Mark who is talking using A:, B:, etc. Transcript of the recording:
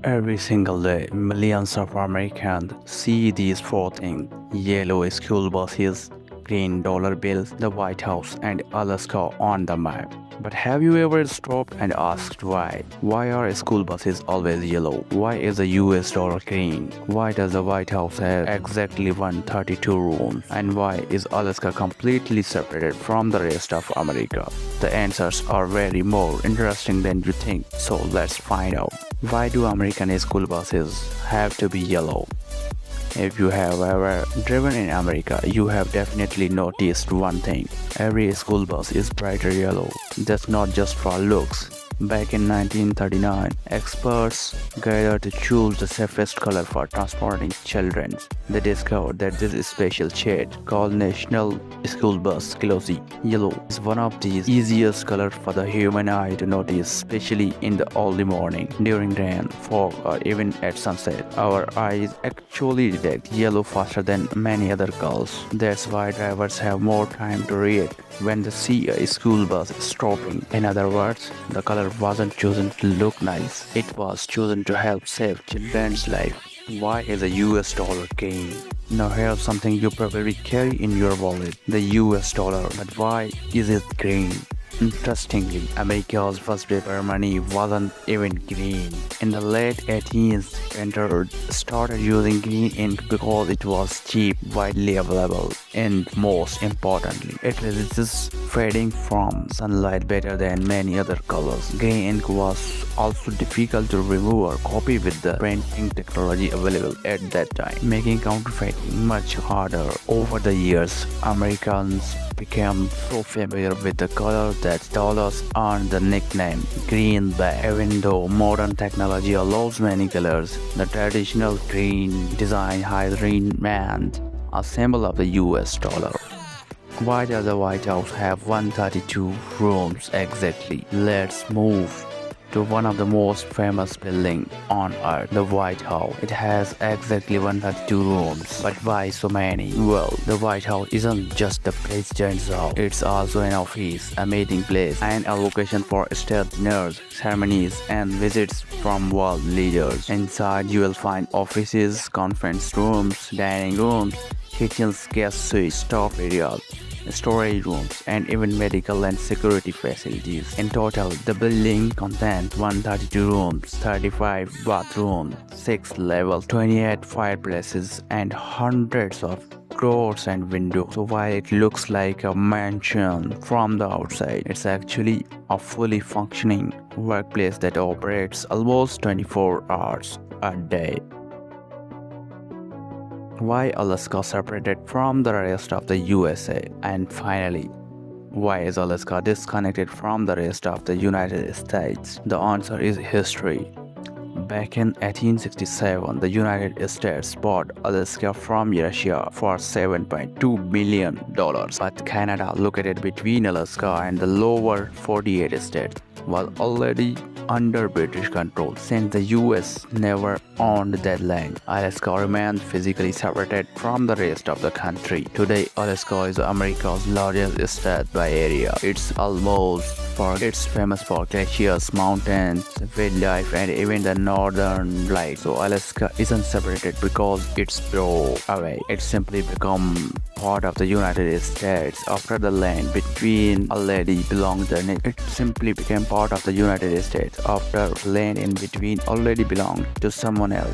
A: Every single day, millions of Americans see these four things: yellow school buses, green dollar bills, the White House, and Alaska on the map. But have you ever stopped and asked why? Why are school buses always yellow? Why is the US dollar green? Why does the White House have exactly 132 rooms? And why is Alaska completely separated from the rest of America? The answers are very more interesting than you think, so let's find out. Why do American school buses have to be yellow? If you have ever driven in America, you have definitely noticed one thing. Every school bus is brighter yellow. That's not just for looks. Back in 1939, experts gathered to choose the safest color for transporting children. They discovered that this special shade, called National School Bus Glossy Yellow, is one of the easiest colors for the human eye to notice, especially in the early morning, during rain, fog, or even at sunset. Our eyes actually detect yellow faster than many other colors. That's why drivers have more time to react when they see a school bus stopping. In other words, the color wasn't chosen to look nice, it was chosen to help save children's life. Why is the US dollar green? Now here's something you probably carry in your wallet, the US dollar. But why is it green? Interestingly, America's first paper money wasn't even green. In the late 18th century, started using green ink because it was cheap, widely available, and most importantly, it resists fading from sunlight better than many other colors. Green ink was also difficult to remove or copy with the printing technology available at that time, making counterfeiting much harder. Over the years, Americans became so familiar with the color that dollars earned the nickname greenback. Even though modern technology allows many colors, the traditional green design has remained a symbol of the US dollar. Why does the White House have 132 rooms exactly? Let's move to one of the most famous buildings on earth, the White House. It has exactly 132 rooms. But why so many? Well, the White House isn't just the president's house. It's also an office, a meeting place, and a location for state dinners, ceremonies, and visits from world leaders. Inside, you will find offices, conference rooms, dining rooms, kitchens, guest suites, staff areas, storage rooms, and even medical and security facilities. In total, the building contains 132 rooms, 35 bathrooms, 6 levels, 28 fireplaces, and hundreds of doors and windows. So while it looks like a mansion from the outside, it's actually a fully functioning workplace that operates almost 24 hours a day. Why Alaska separated from the rest of the USA? And finally, why is Alaska disconnected from the rest of the United States? The answer is history. Back in 1867, the United States bought Alaska from Russia for $7.2 billion. But Canada, located between Alaska and the lower 48 states, was already under British control since the US never owned that land. Alaska remained physically separated from the rest of the country. Today, Alaska is America's largest state by area. It's famous for glaciers, mountains, wildlife, and even the northern lights. So Alaska isn't separated because it's broke away. It simply become part of the United States after the land between already belonged to it simply became part of the United States after land in between already belonged to someone else.